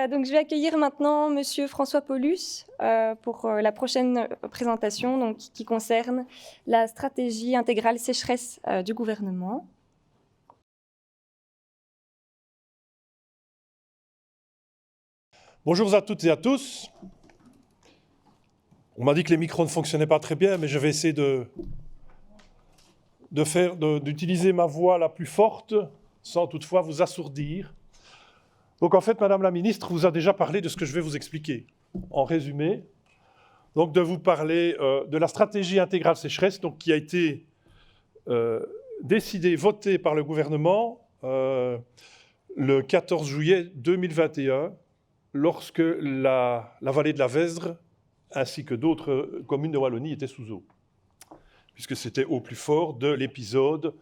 Donc, je vais accueillir maintenant Monsieur François Paulus pour la prochaine présentation donc, qui concerne la stratégie intégrale sécheresse du gouvernement. Bonjour à toutes et à tous. On m'a dit que les micros ne fonctionnaient pas très bien, mais je vais essayer d'utiliser ma voix la plus forte sans toutefois vous assourdir. Donc en fait, Madame la Ministre vous a déjà parlé de ce que je vais vous expliquer. En résumé, donc de vous parler de la stratégie intégrale sécheresse donc, qui a été décidée, votée par le gouvernement le 14 juillet 2021, lorsque la vallée de la Vesdre ainsi que d'autres communes de Wallonie étaient sous eau, puisque c'était au plus fort de l'épisode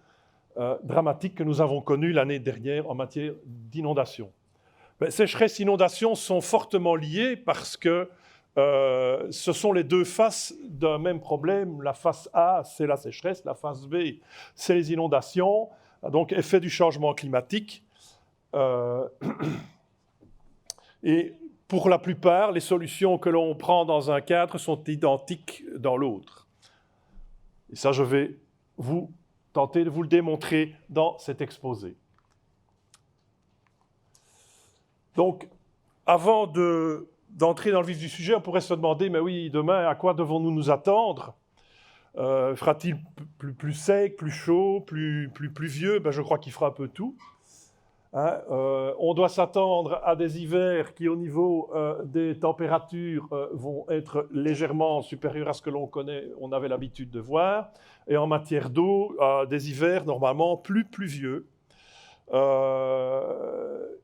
dramatique que nous avons connu l'année dernière en matière d'inondation. Sécheresse et inondation sont fortement liées parce que ce sont les deux faces d'un même problème. La face A, c'est la sécheresse, la face B, c'est les inondations, donc effet du changement climatique. Et pour la plupart, les solutions que l'on prend dans un cadre sont identiques dans l'autre. Et ça, je vais tenter de vous le démontrer dans cet exposé. Donc, avant d'entrer dans le vif du sujet, on pourrait se demander, mais oui, demain, à quoi devons-nous nous attendre ? Fera-t-il plus sec, plus chaud, plus pluvieux ? Je crois qu'il fera un peu tout. On doit s'attendre à des hivers qui, au niveau des températures, vont être légèrement supérieurs à ce que l'on connaît, on avait l'habitude de voir. Et en matière d'eau, des hivers normalement plus pluvieux.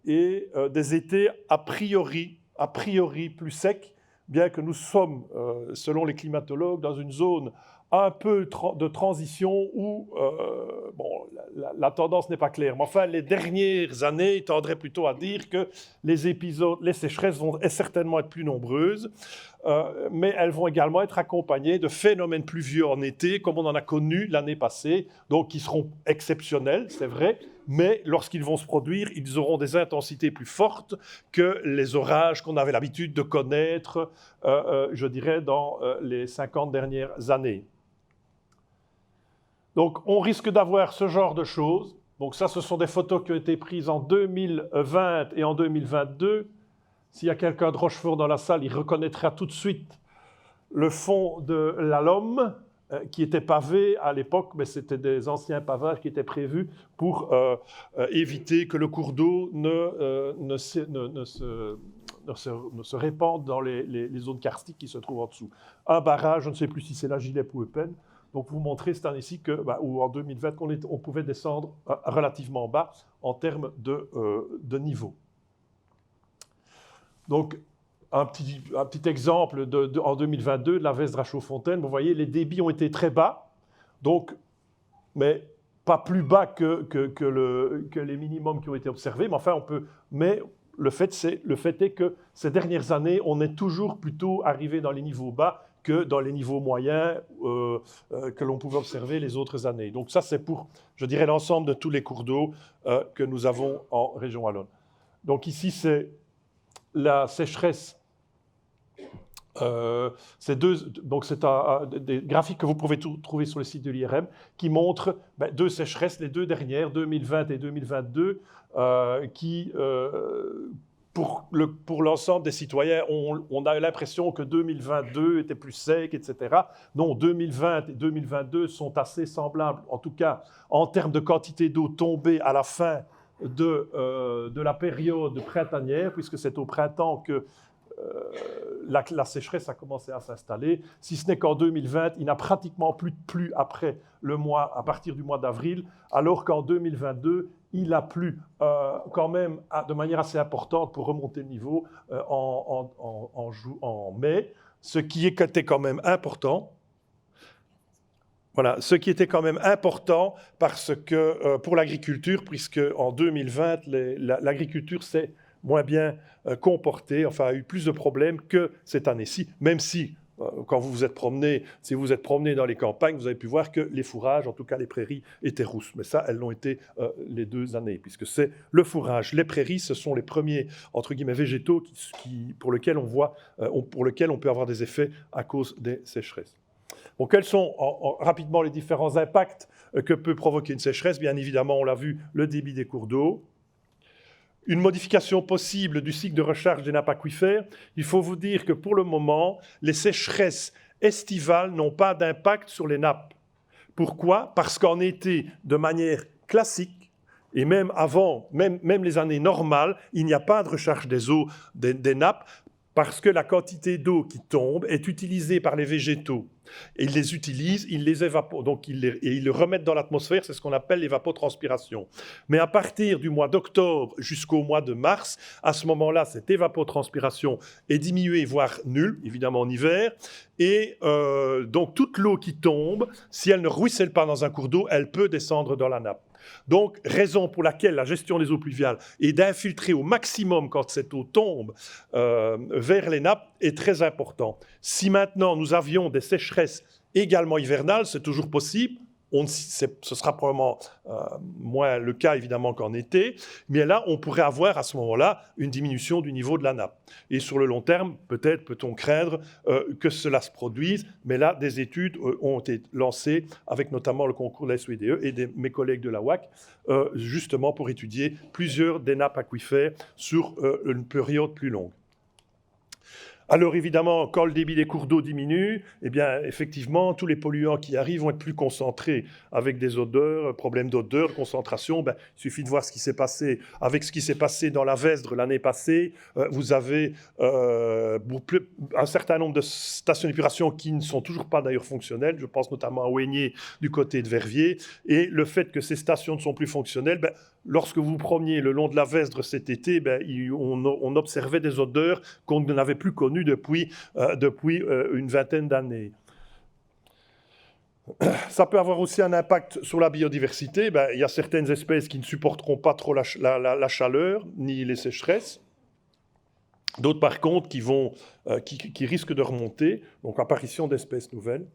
Et des étés a priori plus secs, bien que nous sommes, selon les climatologues, dans une zone un peu de transition où la tendance n'est pas claire. Mais enfin, les dernières années tendraient plutôt à dire que les sécheresses vont certainement être plus nombreuses, mais elles vont également être accompagnées de phénomènes pluvieux en été, comme on en a connu l'année passée, donc qui seront exceptionnels, c'est vrai, mais lorsqu'ils vont se produire, ils auront des intensités plus fortes que les orages qu'on avait l'habitude de connaître, je dirais, dans les 50 dernières années. Donc, on risque d'avoir ce genre de choses. Donc ça, ce sont des photos qui ont été prises en 2020 et en 2022. S'il y a quelqu'un de Rochefort dans la salle, il reconnaîtra tout de suite le fond de la Lomme, qui était pavé à l'époque, mais c'était des anciens pavages qui étaient prévus pour éviter que le cours d'eau ne se répande dans les zones karstiques qui se trouvent en dessous. Un barrage, je ne sais plus si c'est la Gilep ou Eupen. Donc, vous montrez cette année-ci ou en 2020 on pouvait descendre relativement bas en termes de niveau. Donc, un petit exemple en 2022 de la Vesdre à Chaudfontaine. Vous voyez, les débits ont été très bas, donc, mais pas plus bas que les minimums qui ont été observés. Mais enfin, mais le fait est que ces dernières années, on est toujours plutôt arrivé dans les niveaux bas que dans les niveaux moyens que l'on pouvait observer les autres années. Donc ça, c'est pour, je dirais, l'ensemble de tous les cours d'eau que nous avons en région wallonne. Donc ici, c'est la sécheresse. C'est des graphiques que vous pouvez trouver sur le site de l'IRM qui montrent deux sécheresses, les deux dernières, 2020 et 2022, qui... Pour l'ensemble des citoyens, on a l'impression que 2022 était plus sec, etc. Non, 2020 et 2022 sont assez semblables, en tout cas en termes de quantité d'eau tombée à la fin de la période printanière, puisque c'est au printemps que la sécheresse a commencé à s'installer, si ce n'est qu'en 2020, il n'a pratiquement plus de pluie à partir du mois d'avril, alors qu'en 2022, il a plu quand même de manière assez importante pour remonter le niveau en mai, ce qui était quand même important. Voilà, ce qui était quand même important parce que pour l'agriculture, puisque en 2020, l'agriculture s'est moins bien comportée, enfin a eu plus de problèmes que cette année-ci, même si quand vous vous êtes promené, si vous vous êtes promené dans les campagnes, vous avez pu voir que les fourrages, en tout cas les prairies, étaient rousses. Mais ça, elles l'ont été les 2 années, puisque c'est le fourrage. Les prairies, ce sont les premiers, entre guillemets, végétaux pour lesquels on peut avoir des effets à cause des sécheresses. Bon, quels sont rapidement les différents impacts que peut provoquer une sécheresse? Bien évidemment, on l'a vu, le débit des cours d'eau. Une modification possible du cycle de recharge des nappes aquifères. Il faut vous dire que pour le moment, les sécheresses estivales n'ont pas d'impact sur les nappes. Pourquoi? Parce qu'en été, de manière classique, et même avant, même les années normales, il n'y a pas de recharge des eaux des nappes, parce que la quantité d'eau qui tombe est utilisée par les végétaux. Et ils les utilisent, ils les évaporent, donc ils le remettent dans l'atmosphère, c'est ce qu'on appelle l'évapotranspiration. Mais à partir du mois d'octobre jusqu'au mois de mars, à ce moment-là, cette évapotranspiration est diminuée, voire nulle, évidemment en hiver, et donc toute l'eau qui tombe, si elle ne ruisselle pas dans un cours d'eau, elle peut descendre dans la nappe. Donc, raison pour laquelle la gestion des eaux pluviales est d'infiltrer au maximum quand cette eau tombe vers les nappes est très important. Si maintenant nous avions des sécheresses également hivernales, c'est toujours possible. Ce sera probablement moins le cas évidemment qu'en été, mais là on pourrait avoir à ce moment-là une diminution du niveau de la nappe. Et sur le long terme, peut-être peut-on craindre que cela se produise, mais là des études ont été lancées avec notamment le concours de la SOIDE et mes collègues de la WAC, justement pour étudier plusieurs des nappes aquifères sur une période plus longue. Alors évidemment, quand le débit des cours d'eau diminue, eh bien effectivement, tous les polluants qui arrivent vont être plus concentrés avec des odeurs, problèmes d'odeur, concentration. Il suffit de voir ce qui s'est passé avec ce qui s'est passé dans la Vesdre l'année passée. Vous avez un certain nombre de stations d'épuration qui ne sont toujours pas d'ailleurs fonctionnelles. Je pense notamment à Ouégné du côté de Verviers. Et le fait que ces stations ne sont plus fonctionnelles, lorsque vous vous promeniez le long de la Vesdre cet été, on observait des odeurs qu'on n'avait plus connues depuis une vingtaine d'années. Ça peut avoir aussi un impact sur la biodiversité. Il y a certaines espèces qui ne supporteront pas trop la chaleur ni les sécheresses. D'autres, par contre, qui risquent de remonter, donc apparition d'espèces nouvelles.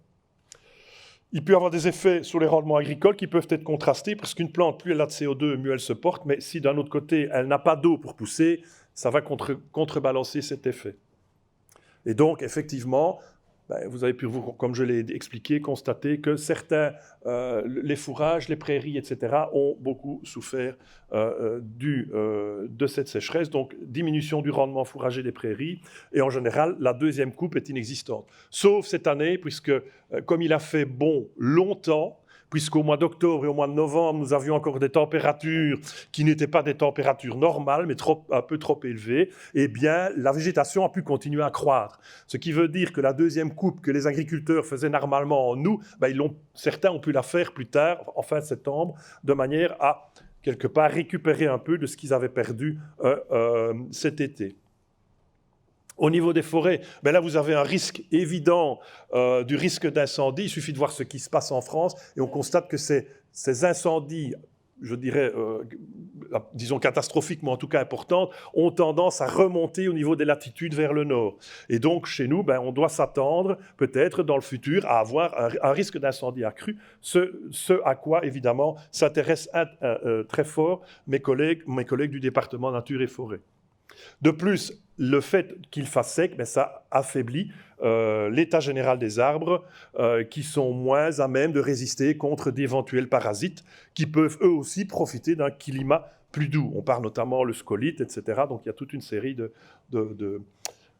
Il peut y avoir des effets sur les rendements agricoles qui peuvent être contrastés, parce qu'une plante, plus elle a de CO2, mieux elle se porte, mais si d'un autre côté, elle n'a pas d'eau pour pousser, ça va contrebalancer cet effet. Et donc, effectivement, vous avez pu, comme je l'ai expliqué, constater que certains, les fourrages, les prairies, etc., ont beaucoup souffert de cette sécheresse. Donc, diminution du rendement fourragé des prairies. Et en général, la deuxième coupe est inexistante. Sauf cette année, puisque comme il a fait bon longtemps, puisqu'au mois d'octobre et au mois de novembre, nous avions encore des températures qui n'étaient pas des températures normales, mais un peu trop élevées, eh bien, la végétation a pu continuer à croître. Ce qui veut dire que la deuxième coupe que les agriculteurs faisaient normalement en août, certains ont pu la faire plus tard, en fin septembre, de manière à, quelque part, récupérer un peu de ce qu'ils avaient perdu cet été. Au niveau des forêts, là, vous avez un risque évident du risque d'incendie. Il suffit de voir ce qui se passe en France et on constate que ces incendies, je dirais, disons catastrophiques, mais en tout cas importantes, ont tendance à remonter au niveau des latitudes vers le nord. Et donc, chez nous, on doit s'attendre, peut-être, dans le futur, à avoir un risque d'incendie accru, ce à quoi, évidemment, s'intéressent très fort mes collègues du département Nature et Forêt. De plus, le fait qu'il fasse sec, ça affaiblit l'état général des arbres qui sont moins à même de résister contre d'éventuels parasites qui peuvent eux aussi profiter d'un climat plus doux. On parle notamment le scolite, etc. Donc il y a toute une série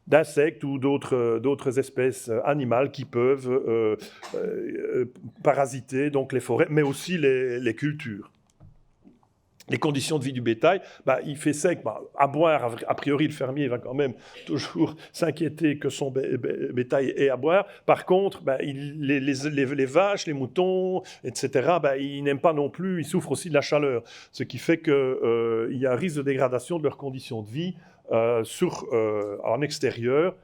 d'insectes ou d'autres espèces animales qui peuvent parasiter donc les forêts, mais aussi les cultures. Les conditions de vie du bétail, il fait sec. À boire, a priori, le fermier va quand même toujours s'inquiéter que son bétail ait à boire. Par contre, les vaches, les moutons, etc., ils n'aiment pas non plus, ils souffrent aussi de la chaleur. Ce qui fait qu'il y a un risque de dégradation de leurs conditions de vie en extérieur.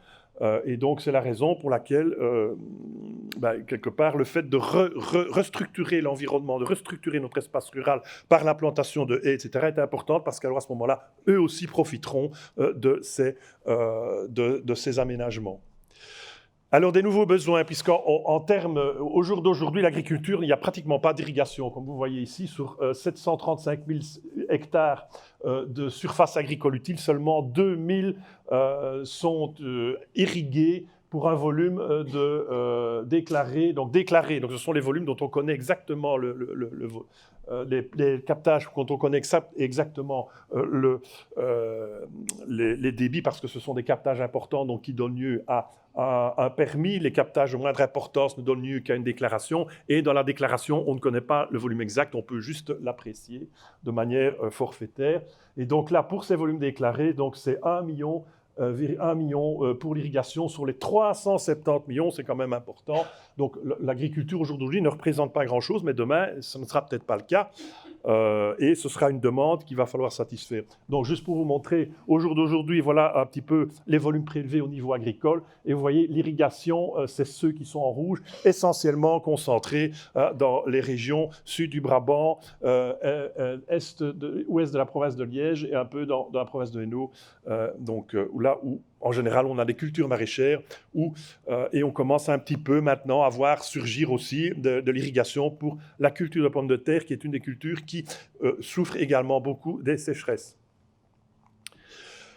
Et donc, c'est la raison pour laquelle, quelque part, le fait de restructurer l'environnement, de restructurer notre espace rural par l'implantation de haies, etc., est important parce qu'à ce moment-là, eux aussi profiteront de ces aménagements. Alors, des nouveaux besoins, puisqu'en termes, au jour d'aujourd'hui, l'agriculture, il n'y a pratiquement pas d'irrigation. Comme vous voyez ici, sur 735 000 hectares de surface agricole utile, seulement 2000 sont irrigués pour un volume déclaré. Donc, ce sont les volumes dont on connaît exactement les captages, quand on connaît exactement les débits, parce que ce sont des captages importants donc, qui donnent lieu à un permis. Les captages de moindre importance ne donnent lieu qu'à une déclaration. Et dans la déclaration, on ne connaît pas le volume exact, on peut juste l'apprécier de manière forfaitaire. Et donc là, pour ces volumes déclarés, donc c'est 1 million pour l'irrigation sur les 370 millions, c'est quand même important. Donc l'agriculture aujourd'hui ne représente pas grand-chose, mais demain, ce ne sera peut-être pas le cas. Et ce sera une demande qu'il va falloir satisfaire. Donc juste pour vous montrer, au jour d'aujourd'hui, voilà un petit peu les volumes prélevés au niveau agricole. Et vous voyez, l'irrigation, c'est ceux qui sont en rouge, essentiellement concentrés dans les régions sud du Brabant, ouest de la province de Liège et un peu dans la province de Hainaut, là où en général, on a des cultures maraîchères et on commence un petit peu maintenant à voir surgir aussi de l'irrigation pour la culture de pommes de terre, qui est une des cultures qui souffre également beaucoup des sécheresses.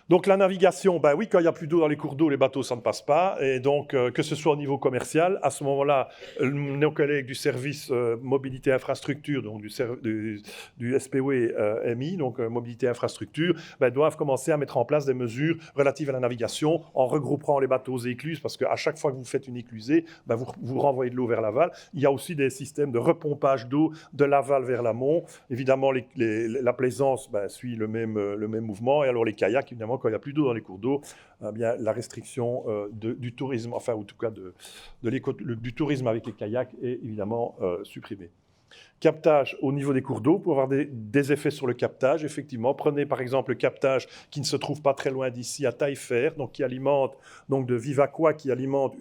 Donc la navigation, ben oui, quand il n'y a plus d'eau dans les cours d'eau, les bateaux, ça ne passe pas. Et donc, que ce soit au niveau commercial, à ce moment-là, nos collègues du service mobilité infrastructure, donc du SPW MI, donc mobilité infrastructure, ben, doivent commencer à mettre en place des mesures relatives à la navigation en regroupant les bateaux et écluses, parce qu'à chaque fois que vous faites une éclusée, ben, vous renvoyez de l'eau vers l'aval. Il y a aussi des systèmes de repompage d'eau de l'aval vers l'amont. Évidemment, la plaisance suit le même mouvement. Et alors les kayaks, évidemment, quand il n'y a plus d'eau dans les cours d'eau, bien, la restriction du tourisme, enfin, en tout cas du tourisme avec les kayaks est évidemment supprimée. Captage au niveau des cours d'eau, pour avoir des effets sur le captage, effectivement. Prenez par exemple le captage qui ne se trouve pas très loin d'ici, à Taillefer, donc qui alimente, donc de Vivaquois, qui alimente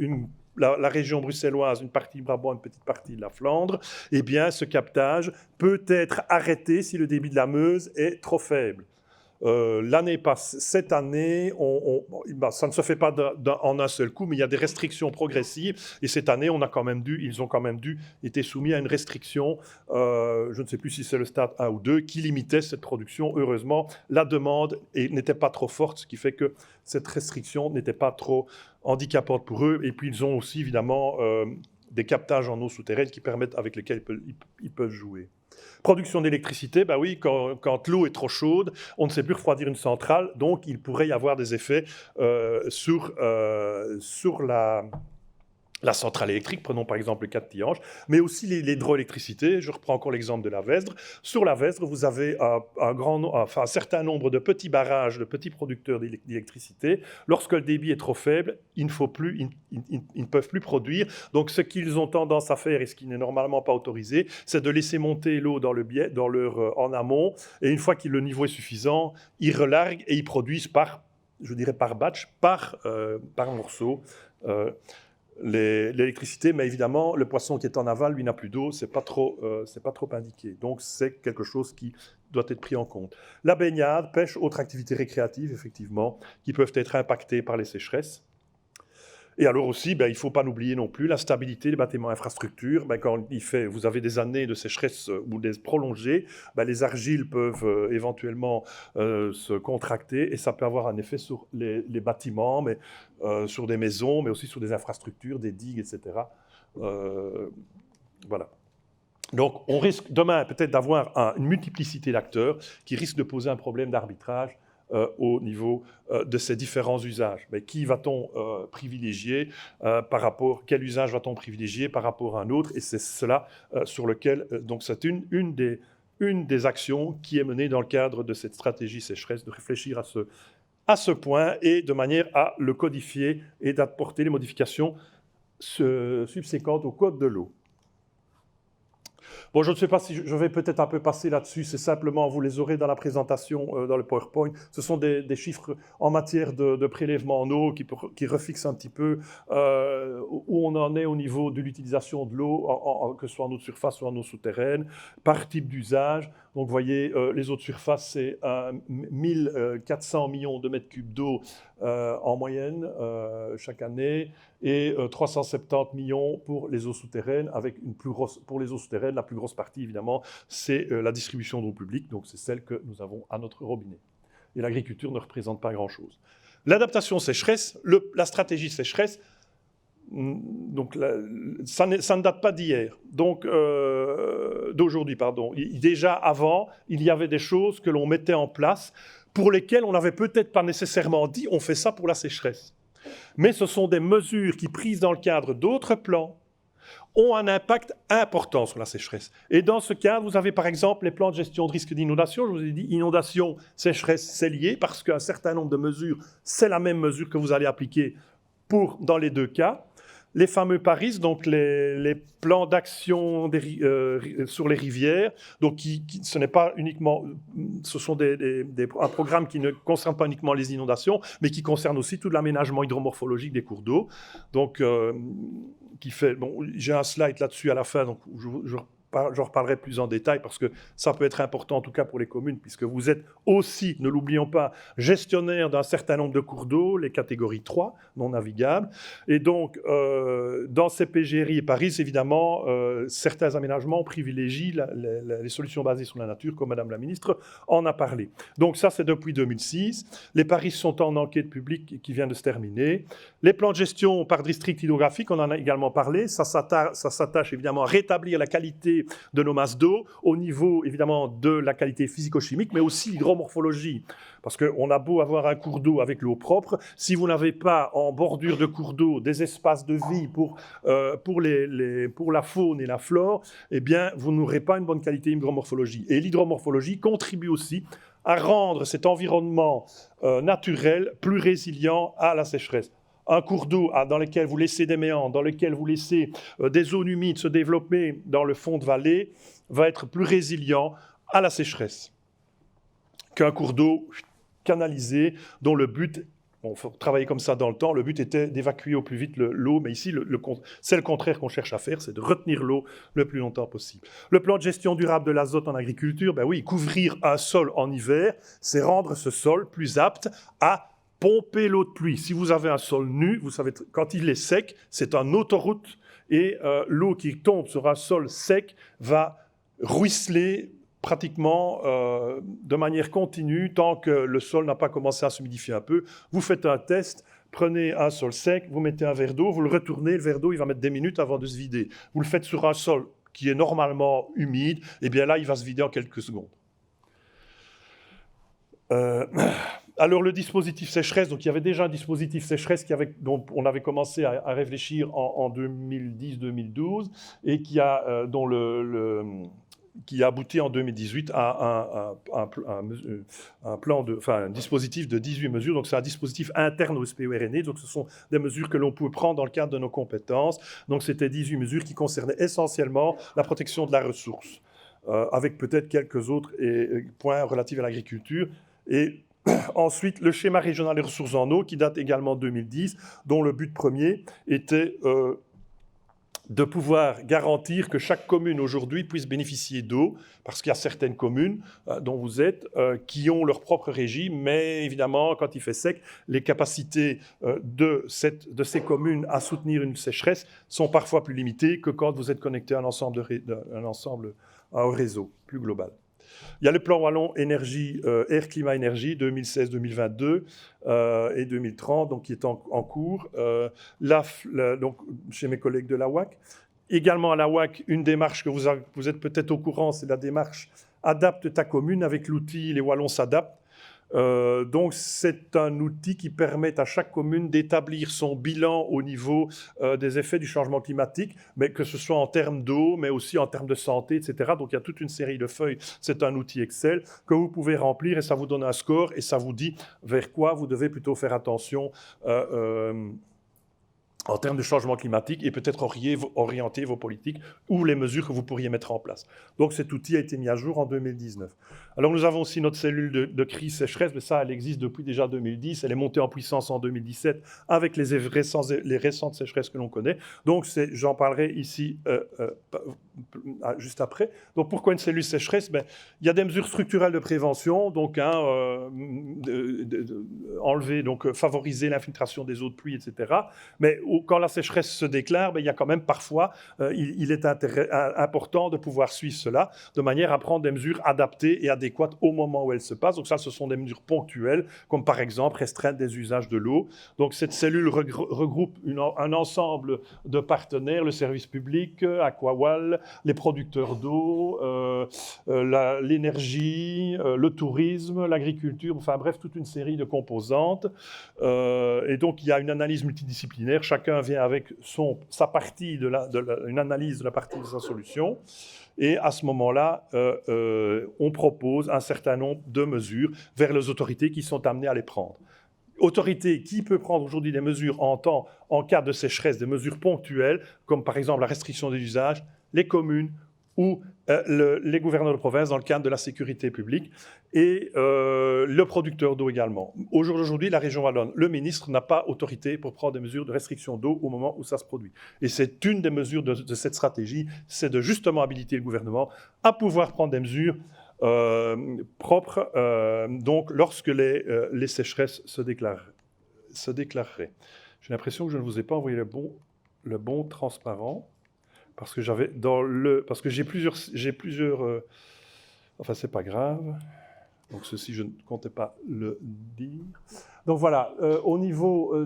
la région bruxelloise, une partie du Brabant, une petite partie de la Flandre. Eh bien, ce captage peut être arrêté si le débit de la Meuse est trop faible. Cette année, ça ne se fait pas en un seul coup, mais il y a des restrictions progressives. Et cette année, ils ont quand même dû être soumis à une restriction, je ne sais plus si c'est le stade 1 ou 2, qui limitait cette production. Heureusement, la demande n'était pas trop forte, ce qui fait que cette restriction n'était pas trop handicapante pour eux. Et puis, ils ont aussi, évidemment, des captages en eau souterraine avec lesquels ils peuvent jouer. Production d'électricité, ben oui, quand l'eau est trop chaude, on ne sait plus refroidir une centrale, donc il pourrait y avoir des effets sur la centrale électrique, prenons par exemple le cas de Tihange, mais aussi l'hydroélectricité. Je reprends encore l'exemple de la Vesdre. Sur la Vesdre, vous avez un certain nombre de petits barrages, de petits producteurs d'électricité. Lorsque le débit est trop faible, ils ne peuvent plus produire. Donc ce qu'ils ont tendance à faire, et ce qui n'est normalement pas autorisé, c'est de laisser monter l'eau en amont, et une fois que le niveau est suffisant, ils relarguent et ils produisent par batch, par morceau. L'électricité, mais évidemment, le poisson qui est en aval, lui, n'a plus d'eau, c'est pas trop indiqué. Donc, c'est quelque chose qui doit être pris en compte. La baignade, pêche, autres activités récréatives, effectivement, qui peuvent être impactées par les sécheresses. Et alors aussi, il ne faut pas oublier non plus la stabilité des bâtiments infrastructures. Quand vous avez des années de sécheresse ou des prolongées, les argiles peuvent éventuellement se contracter et ça peut avoir un effet sur les bâtiments, mais sur des maisons, mais aussi sur des infrastructures, des digues, etc. Voilà. Donc, on risque demain peut-être d'avoir une multiplicité d'acteurs qui risquent de poser un problème d'arbitrage au niveau de ces différents usages. Mais qui va-t-on privilégier quel usage va-t-on privilégier par rapport à un autre? Et c'est cela sur lequel, donc c'est une des actions qui est menée dans le cadre de cette stratégie sécheresse, de réfléchir à ce point et de manière à le codifier et d'apporter les modifications subséquentes au code de l'eau. Bon, je ne sais pas si je vais peut-être un peu passer là-dessus, c'est simplement, vous les aurez dans la présentation, dans le PowerPoint. Ce sont des chiffres en matière de prélèvement en eau qui refixent un petit peu où on en est au niveau de l'utilisation de l'eau, que ce soit en eau de surface ou en eau souterraine, par type d'usage. Donc, vous voyez, les eaux de surface, c'est 1400 millions de mètres cubes d'eau en moyenne chaque année, et 370 millions pour les eaux souterraines, avec pour les eaux souterraines, la plus grosse partie, évidemment, c'est la distribution d'eau publique, donc c'est celle que nous avons à notre robinet. Et l'agriculture ne représente pas grand-chose. L'adaptation sécheresse, la stratégie sécheresse, donc ça ne date pas d'hier, donc d'aujourd'hui, pardon. Déjà avant, il y avait des choses que l'on mettait en place pour lesquelles on n'avait peut-être pas nécessairement dit on fait ça pour la sécheresse. Mais ce sont des mesures qui, prises dans le cadre d'autres plans, ont un impact important sur la sécheresse. Et dans ce cadre, vous avez par exemple les plans de gestion de risque d'inondation. Je vous ai dit, inondation, sécheresse, c'est lié, parce qu'un certain nombre de mesures, c'est la même mesure que vous allez appliquer dans les deux cas. Les fameux PARIS, donc les plans d'action sur les rivières, donc ce n'est pas uniquement, ce sont un programme qui ne concerne pas uniquement les inondations, mais qui concerne aussi tout l'aménagement hydromorphologique des cours d'eau. Donc, qui fait, bon, j'ai un slide là-dessus à la fin, donc j'en reparlerai plus en détail parce que ça peut être important, en tout cas pour les communes, puisque vous êtes aussi, ne l'oublions pas, gestionnaire d'un certain nombre de cours d'eau, les catégories 3, non navigables. Et donc, dans ces PGRI et Paris, évidemment, certains aménagements privilégient les solutions basées sur la nature, comme Madame la Ministre en a parlé. Donc ça, c'est depuis 2006. Les Paris sont en enquête publique qui vient de se terminer. Les plans de gestion par district hydrographique, on en a également parlé. Ça s'attache évidemment à rétablir la qualité de nos masses d'eau, au niveau évidemment de la qualité physico-chimique, mais aussi l'hydromorphologie. Parce qu'on a beau avoir un cours d'eau avec l'eau propre, si vous n'avez pas en bordure de cours d'eau des espaces de vie pour la faune et la flore, eh bien, vous n'aurez pas une bonne qualité hydromorphologie. Et l'hydromorphologie contribue aussi à rendre cet environnement naturel plus résilient à la sécheresse. Un cours d'eau dans lequel vous laissez des méandres, dans lequel vous laissez des zones humides se développer dans le fond de vallée, va être plus résilient à la sécheresse qu'un cours d'eau canalisé dont le but, il faut travailler comme ça dans le temps, le but était d'évacuer au plus vite l'eau, mais ici, c'est le contraire qu'on cherche à faire, c'est de retenir l'eau le plus longtemps possible. Le plan de gestion durable de l'azote en agriculture, ben oui, couvrir un sol en hiver, c'est rendre ce sol plus apte à pomper l'eau de pluie. Si vous avez un sol nu, vous savez, quand il est sec, c'est une autoroute et l'eau qui tombe sur un sol sec va ruisseler pratiquement de manière continue tant que le sol n'a pas commencé à s'humidifier un peu. Vous faites un test, prenez un sol sec, vous mettez un verre d'eau, vous le retournez, le verre d'eau, il va mettre des minutes avant de se vider. Vous le faites sur un sol qui est normalement humide, et bien là, il va se vider en quelques secondes. Alors, le dispositif sécheresse, donc il y avait déjà un dispositif sécheresse dont on avait commencé à réfléchir en 2010-2012 et qui a abouti en 2018 à un dispositif de 18 mesures. Donc, c'est un dispositif interne au SPO-RNE. Donc, ce sont des mesures que l'on pouvait prendre dans le cadre de nos compétences. Donc, c'était 18 mesures qui concernaient essentiellement la protection de la ressource, avec peut-être quelques autres points relatifs à l'agriculture. Et ensuite, le schéma régional des ressources en eau, qui date également de 2010, dont le but premier était de pouvoir garantir que chaque commune aujourd'hui puisse bénéficier d'eau, parce qu'il y a certaines communes dont vous êtes qui ont leur propre régime, mais évidemment, quand il fait sec, les capacités de ces communes à soutenir une sécheresse sont parfois plus limitées que quand vous êtes connecté à un ensemble à un réseau plus global. Il y a le plan Wallon énergie, air, climat, énergie 2016-2022 et 2030, donc qui est en cours. Donc, chez mes collègues de la WAC. Également à la WAC, une démarche que vous êtes peut-être au courant, c'est la démarche Adapte ta commune avec l'outil Les Wallons s'adaptent. Donc, c'est un outil qui permet à chaque commune d'établir son bilan au niveau des effets du changement climatique, mais que ce soit en termes d'eau, mais aussi en termes de santé, etc. Donc, il y a toute une série de feuilles. C'est un outil Excel que vous pouvez remplir et ça vous donne un score et ça vous dit vers quoi vous devez plutôt faire attention en termes de changement climatique et peut-être orienter vos politiques ou les mesures que vous pourriez mettre en place. Donc cet outil a été mis à jour en 2019. Alors nous avons aussi notre cellule de crise sécheresse, mais ça elle existe depuis déjà 2010, elle est montée en puissance en 2017 avec les récentes sécheresses que l'on connaît. Donc j'en parlerai ici juste après. Donc pourquoi une cellule sécheresse? Il y a des mesures structurelles de prévention, donc enlever, donc favoriser l'infiltration des eaux de pluie, etc. Mais quand la sécheresse se déclare, il y a quand même parfois, il est important de pouvoir suivre cela de manière à prendre des mesures adaptées et adéquates au moment où elles se passent. Donc ça, ce sont des mesures ponctuelles, comme par exemple restreindre des usages de l'eau. Donc cette cellule regroupe un ensemble de partenaires, le service public, Aquawal, les producteurs d'eau, l'énergie, le tourisme, l'agriculture, enfin bref, toute une série de composantes. Et donc il y a une analyse multidisciplinaire. Chacun vient avec sa partie une analyse de la partie de sa solution. Et à ce moment-là, on propose un certain nombre de mesures vers les autorités qui sont amenées à les prendre. Autorité qui peut prendre aujourd'hui des mesures en cas de sécheresse, des mesures ponctuelles, comme par exemple la restriction des usages, les communes ou les gouverneurs de province dans le cadre de la sécurité publique et le producteur d'eau également. Aujourd'hui, la région wallonne, le ministre n'a pas autorité pour prendre des mesures de restriction d'eau au moment où ça se produit. Et c'est une des mesures de cette stratégie, c'est de justement habiliter le gouvernement à pouvoir prendre des mesures propres, donc lorsque les sécheresses se déclareraient. J'ai l'impression que je ne vous ai pas envoyé le bon transparent. Parce que j'ai plusieurs enfin c'est pas grave, donc ceci je ne comptais pas le dire. Donc voilà, au niveau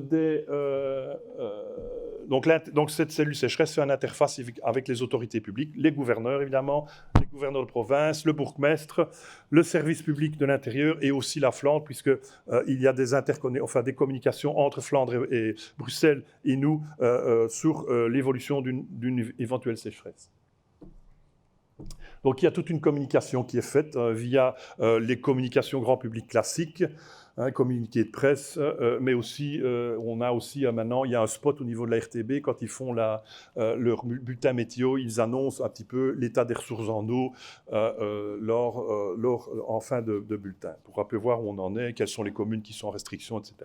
donc cette cellule sécheresse fait une interface avec les autorités publiques, les gouverneurs évidemment, les gouverneurs de province, le bourgmestre, le service public de l'intérieur et aussi la Flandre, puisque il y a des communications entre Flandre et Bruxelles et nous sur l'évolution d'une éventuelle sécheresse. Donc il y a toute une communication qui est faite via les communications grand public classiques, communiqué de presse, mais aussi, on a aussi maintenant, il y a un spot au niveau de la RTB, quand ils font leur bulletin météo, ils annoncent un petit peu l'état des ressources en eau en fin de bulletin, pour un peu voir où on en est, quelles sont les communes qui sont en restriction, etc.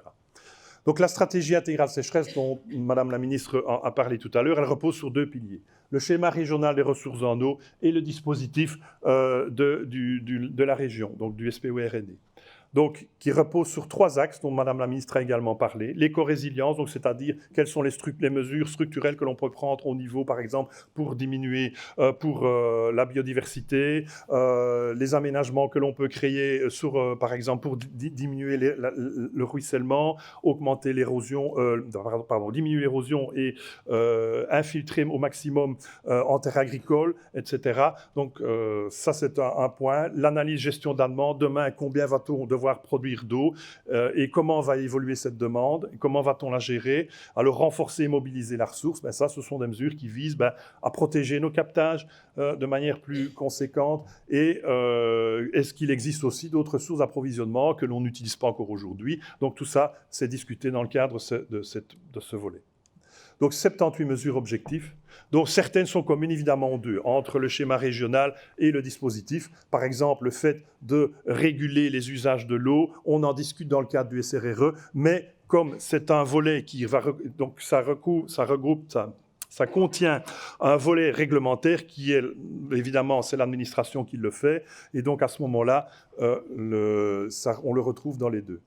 Donc la stratégie intégrale sécheresse dont Madame la ministre a parlé tout à l'heure, elle repose sur deux piliers. Le schéma régional des ressources en eau et le dispositif de la région, donc du SPORNE. Donc, qui repose sur trois axes dont Madame la ministre a également parlé. L'éco-résilience, donc c'est-à-dire quelles sont les mesures structurelles que l'on peut prendre au niveau, par exemple, pour diminuer la biodiversité, les aménagements que l'on peut créer par exemple, pour diminuer le ruissellement, augmenter l'érosion, diminuer l'érosion et infiltrer au maximum en terre agricole, etc. Donc, ça, c'est un point. L'analyse gestion de la demande. Demain, combien va-t-on devoir produire d'eau et comment va évoluer cette demande, comment va-t-on la gérer, alors renforcer et mobiliser la ressource, ça ce sont des mesures qui visent à protéger nos captages de manière plus conséquente et est-ce qu'il existe aussi d'autres sources d'approvisionnement que l'on n'utilise pas encore aujourd'hui. Donc tout ça, c'est discuté dans le cadre de ce volet. Donc 78 mesures objectifs, dont certaines sont communes évidemment aux deux, entre le schéma régional et le dispositif. Par exemple, le fait de réguler les usages de l'eau, on en discute dans le cadre du SRRE, mais comme c'est un volet qui va... Donc ça contient un volet réglementaire qui est, évidemment, c'est l'administration qui le fait, et donc à ce moment-là, on le retrouve dans les deux.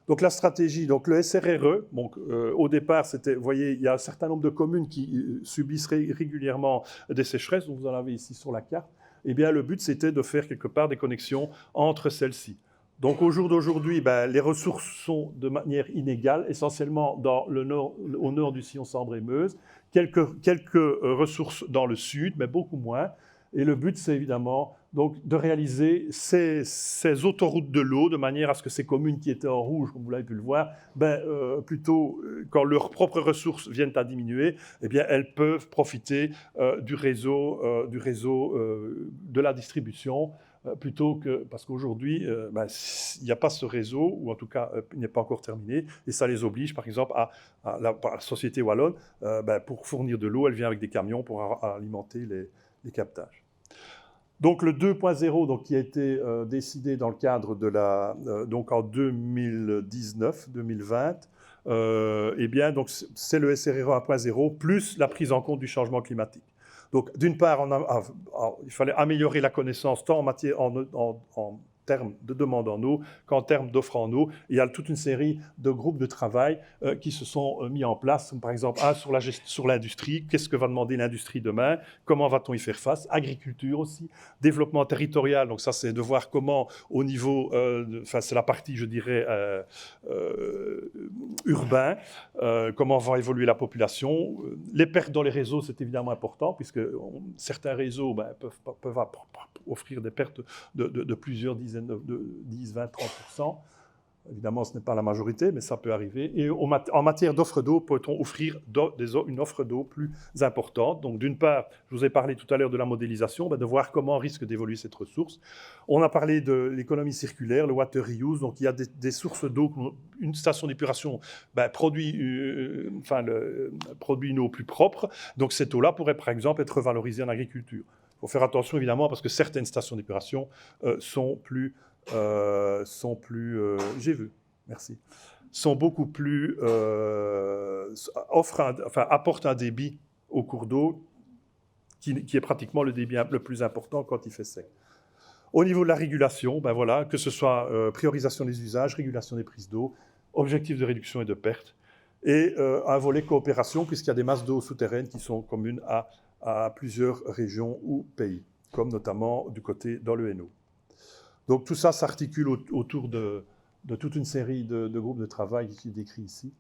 Donc la stratégie, donc le SRRE, au départ, vous voyez, il y a un certain nombre de communes qui subissent régulièrement des sécheresses, donc vous en avez ici sur la carte. Eh bien, le but, c'était de faire quelque part des connexions entre celles-ci. Donc au jour d'aujourd'hui, les ressources sont de manière inégale, essentiellement au nord du sillon Sambre-et-Meuse, quelques ressources dans le sud, mais beaucoup moins. Et le but, c'est évidemment donc, de réaliser ces autoroutes de l'eau de manière à ce que ces communes qui étaient en rouge, comme vous l'avez pu le voir, plutôt quand leurs propres ressources viennent à diminuer, eh bien, elles peuvent profiter du réseau de la distribution plutôt que... Parce qu'aujourd'hui, il n'y a pas ce réseau, ou en tout cas, il n'est pas encore terminé, et ça les oblige, par exemple, à la Société Wallonne, pour fournir de l'eau, elle vient avec des camions pour alimenter les captages. Donc le 2.0 donc, qui a été décidé dans le cadre de donc en 2019-2020, eh bien, donc, c'est le SRRE 1.0 plus la prise en compte du changement climatique. Donc d'une part, il fallait améliorer la connaissance tant en termes de demande en eau qu'en termes d'offres en eau. Et il y a toute une série de groupes de travail qui se sont mis en place, par exemple un sur l'industrie, qu'est-ce que va demander l'industrie demain, comment va-t-on y faire face, agriculture aussi, développement territorial, donc ça c'est de voir comment au niveau, c'est la partie je dirais urbain, comment va évoluer la population. Les pertes dans les réseaux c'est évidemment important puisque certains réseaux peuvent offrir des pertes de plusieurs dizaines, de 10, 20, 30%. Évidemment, ce n'est pas la majorité, mais ça peut arriver. Et en matière d'offre d'eau, peut-on offrir une offre d'eau plus importante. Donc, d'une part, je vous ai parlé tout à l'heure de la modélisation, de voir comment risque d'évoluer cette ressource. On a parlé de l'économie circulaire, le water reuse. Donc, il y a des sources d'eau. Une station d'épuration produit une eau plus propre. Donc, cette eau-là pourrait, par exemple, être valorisée en agriculture. Il faut faire attention, évidemment, parce que certaines stations d'épuration apportent un débit au cours d'eau qui est pratiquement le débit le plus important quand il fait sec. Au niveau de la régulation, que ce soit priorisation des usages, régulation des prises d'eau, objectifs de réduction et de perte, et un volet coopération, puisqu'il y a des masses d'eau souterraines qui sont communes à plusieurs régions ou pays, comme notamment du côté dans le Hainaut. Donc tout ça s'articule autour de toute une série de groupes de travail qui est décrit ici.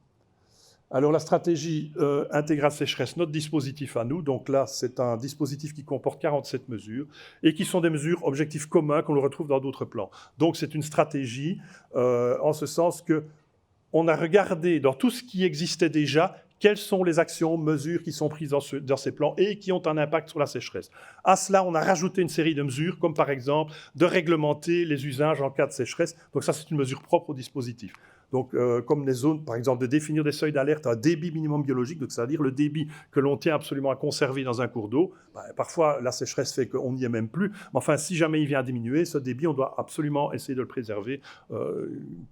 Alors la stratégie intégrale sécheresse, notre dispositif à nous, donc là c'est un dispositif qui comporte 47 mesures et qui sont des mesures objectifs communs qu'on le retrouve dans d'autres plans. Donc c'est une stratégie en ce sens qu'on a regardé dans tout ce qui existait déjà quelles sont les actions, mesures qui sont prises dans ces plans et qui ont un impact sur la sécheresse. À cela, on a rajouté une série de mesures, comme par exemple de réglementer les usages en cas de sécheresse. Donc ça, c'est une mesure propre au dispositif. Donc, comme les zones, par exemple, de définir des seuils d'alerte à un débit minimum biologique, donc c'est-à-dire le débit que l'on tient absolument à conserver dans un cours d'eau. Parfois, la sécheresse fait qu'on n'y est même plus. Mais enfin, si jamais il vient à diminuer, ce débit, on doit absolument essayer de le préserver,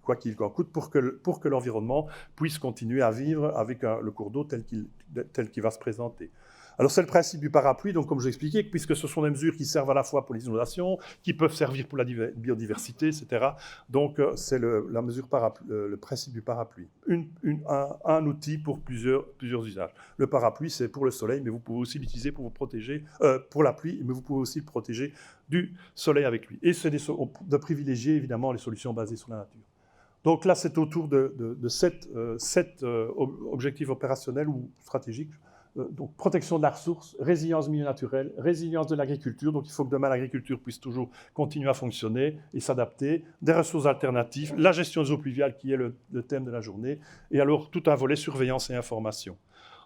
quoi qu'il en coûte, pour que l'environnement puisse continuer à vivre avec le cours d'eau tel qu'il va se présenter. Alors c'est le principe du parapluie, donc comme je l'expliquais, puisque ce sont des mesures qui servent à la fois pour les inondations, qui peuvent servir pour la biodiversité, etc. Donc c'est la mesure le principe du parapluie. Un outil pour plusieurs usages. Le parapluie, c'est pour le soleil, mais vous pouvez aussi l'utiliser pour vous protéger, pour la pluie, mais vous pouvez aussi le protéger du soleil avec lui. Et c'est de privilégier évidemment les solutions basées sur la nature. Donc là, c'est autour de 7 objectifs opérationnels ou stratégiques. Donc protection de la ressource, résilience milieu naturel, résilience de l'agriculture, donc il faut que demain l'agriculture puisse toujours continuer à fonctionner et s'adapter, des ressources alternatives, la gestion des eaux pluviales qui est le thème de la journée, et alors tout un volet surveillance et information.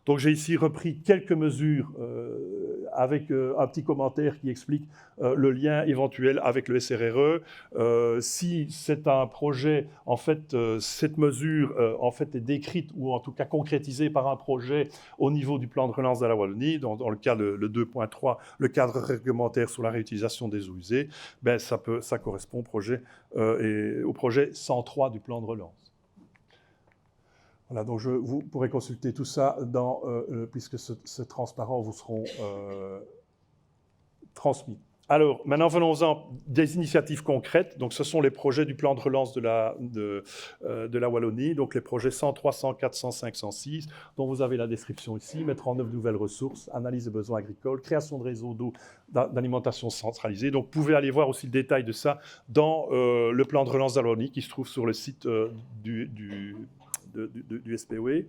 Donc j'ai ici repris quelques mesures avec un petit commentaire qui explique le lien éventuel avec le SRRE. Si c'est un projet, en fait, cette mesure en fait, est décrite ou en tout cas concrétisée par un projet au niveau du plan de relance de la Wallonie, dans le cas le 2.3, le cadre réglementaire sur la réutilisation des eaux usées, ça correspond au projet 103 du plan de relance. Voilà, donc vous pourrez consulter tout ça puisque ce transparent vous seront transmis. Alors, maintenant, venons-en des initiatives concrètes. Donc, ce sont les projets du plan de relance de la Wallonie, donc les projets 103, 104, 105, 106, dont vous avez la description ici, mettre en œuvre de nouvelles ressources, analyse des besoins agricoles, création de réseaux d'eau d'alimentation centralisée. Donc, vous pouvez aller voir aussi le détail de ça dans le plan de relance de la Wallonie qui se trouve sur le site du SPOE.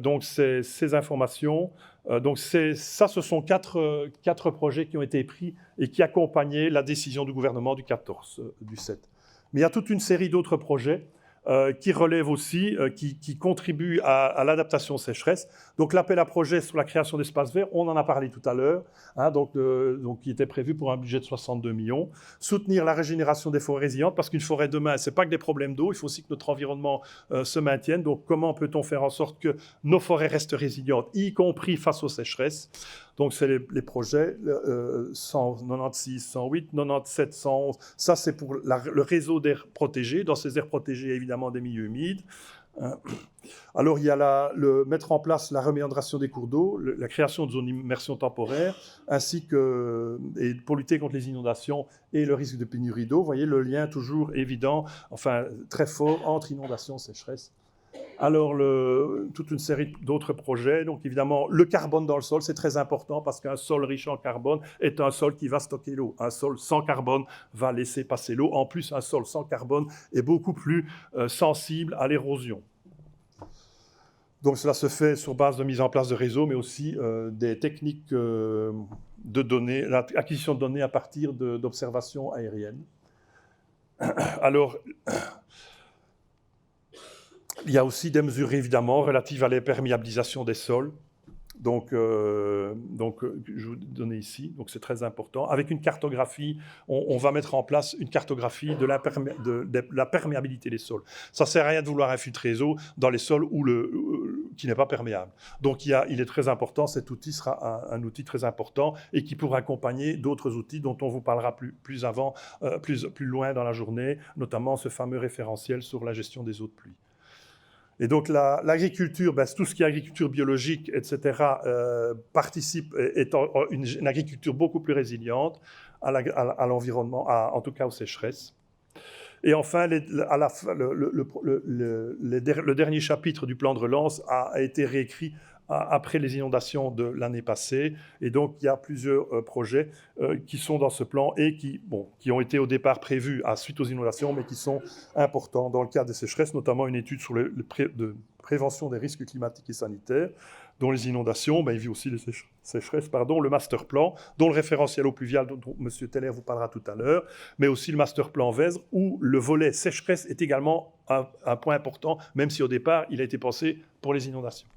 Donc, ces informations, ce sont quatre projets qui ont été pris et qui accompagnaient la décision du gouvernement du 14, du 7. Mais il y a toute une série d'autres projets qui relève aussi, qui contribue à l'adaptation sécheresse. Donc l'appel à projet sur la création d'espaces verts, on en a parlé tout à l'heure, hein, donc qui était prévu pour un budget de 62 millions. Soutenir la régénération des forêts résilientes, parce qu'une forêt demain, ce n'est pas que des problèmes d'eau, il faut aussi que notre environnement se maintienne. Donc comment peut-on faire en sorte que nos forêts restent résilientes, y compris face aux sécheresses? Donc, c'est les projets 196, 108, 97, 111. Ça, c'est pour le réseau d'aires protégées. Dans ces aires protégées, il y a évidemment des milieux humides. Alors, il y a mettre en place la reméandration des cours d'eau, la création de zones d'immersion temporaire, ainsi que et pour lutter contre les inondations et le risque de pénurie d'eau. Vous voyez le lien toujours évident, enfin très fort, entre inondations et sécheresse. Alors, toute une série d'autres projets. Donc, évidemment, le carbone dans le sol, c'est très important parce qu'un sol riche en carbone est un sol qui va stocker l'eau. Un sol sans carbone va laisser passer l'eau. En plus, un sol sans carbone est beaucoup plus sensible à l'érosion. Donc, cela se fait sur base de mise en place de réseaux, mais aussi des techniques de données, l'acquisition de données à partir d'observations aériennes. Alors, il y a aussi des mesures, évidemment, relatives à l'imperméabilisation des sols. Donc, je vais vous donner ici, donc c'est très important. Avec une cartographie, on va mettre en place une cartographie de la perméabilité des sols. Ça ne sert à rien de vouloir infiltrer les eaux dans les sols qui n'est pas perméable. Donc, il est très important, cet outil sera un outil très important et qui pourra accompagner d'autres outils dont on vous parlera plus loin dans la journée, notamment ce fameux référentiel sur la gestion des eaux de pluie. Et donc l'agriculture, tout ce qui est agriculture biologique, etc., participe, est une agriculture beaucoup plus résiliente à l'environnement, en tout cas aux sécheresses. Et enfin, le dernier chapitre du plan de relance a été réécrit après les inondations de l'année passée. Et donc, il y a plusieurs projets qui sont dans ce plan et qui ont été au départ prévus suite aux inondations, mais qui sont importants dans le cadre des sécheresses, notamment une étude sur de prévention des risques climatiques et sanitaires, dont les inondations, il vit aussi les sécheresses, le master plan, dont le référentiel eau pluviale, dont M. Teller vous parlera tout à l'heure, mais aussi le master plan VESR, où le volet sécheresse est également un point important, même si au départ, il a été pensé pour les inondations.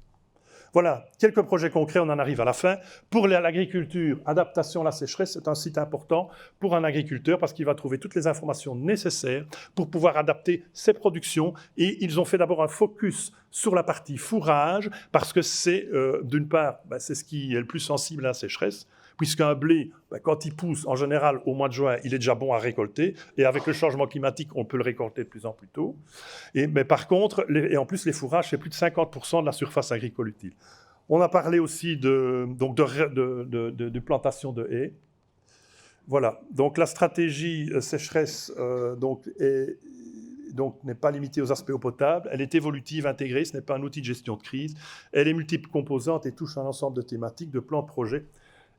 Voilà, quelques projets concrets, on en arrive à la fin. Pour l'agriculture, adaptation à la sécheresse, c'est un site important pour un agriculteur parce qu'il va trouver toutes les informations nécessaires pour pouvoir adapter ses productions. Et ils ont fait d'abord un focus sur la partie fourrage parce que c'est, d'une part, c'est ce qui est le plus sensible à la sécheresse, puisqu'un blé, quand il pousse, en général, au mois de juin, il est déjà bon à récolter. Et avec le changement climatique, on peut le récolter de plus en plus tôt. Mais par contre, et en plus, les fourrages, c'est plus de 50% de la surface agricole utile. On a parlé aussi de plantation de haies. Voilà. Donc, la stratégie sécheresse n'est pas limitée aux aspects eau potable. Elle est évolutive, intégrée. Ce n'est pas un outil de gestion de crise. Elle est multiple composante et touche un ensemble de thématiques, de plans de projets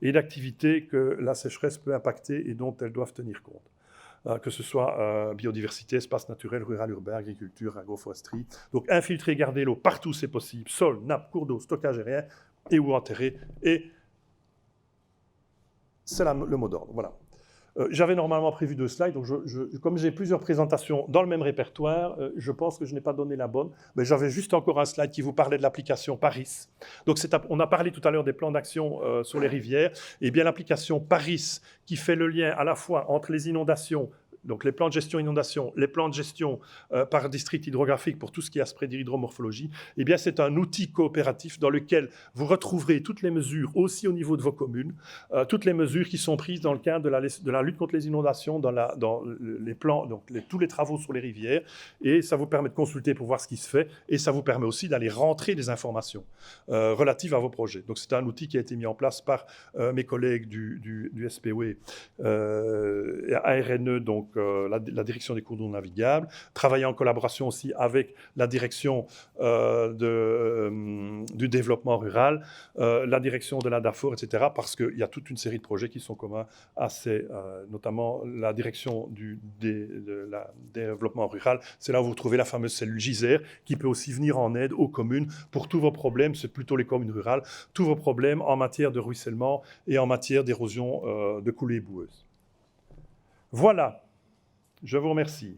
et d'activités que la sécheresse peut impacter et dont elles doivent tenir compte. Que ce soit biodiversité, espace naturel, rural, urbain, agriculture, agroforesterie. Donc infiltrer, garder l'eau partout c'est possible, sol, nappe, cours d'eau, stockage aérien et ou enterré. Et c'est le mot d'ordre. Voilà. J'avais normalement prévu 2 slides, donc comme j'ai plusieurs présentations dans le même répertoire, je pense que je n'ai pas donné la bonne, mais j'avais juste encore un slide qui vous parlait de l'application Paris. Donc on a parlé tout à l'heure des plans d'action sur les rivières, et bien l'application Paris qui fait le lien à la fois entre les inondations, donc les plans de gestion inondation, les plans de gestion par district hydrographique pour tout ce qui est aspect d'hydromorphologie, eh bien c'est un outil coopératif dans lequel vous retrouverez toutes les mesures, aussi au niveau de vos communes, toutes les mesures qui sont prises dans le cadre de la lutte contre les inondations, dans les plans, donc tous les travaux sur les rivières, et ça vous permet de consulter pour voir ce qui se fait, et ça vous permet aussi d'aller rentrer des informations relatives à vos projets. Donc c'est un outil qui a été mis en place par mes collègues du SPOE ARNE, donc la direction des cours d'eau navigables, travailler en collaboration aussi avec la direction du développement rural, la direction de la DAFOR, etc., parce qu'il y a toute une série de projets qui sont communs à notamment la direction du développement rural. C'est là où vous trouvez la fameuse cellule GISER qui peut aussi venir en aide aux communes pour tous vos problèmes, c'est plutôt les communes rurales, tous vos problèmes en matière de ruissellement et en matière d'érosion de coulées boueuses. Voilà. Je vous remercie.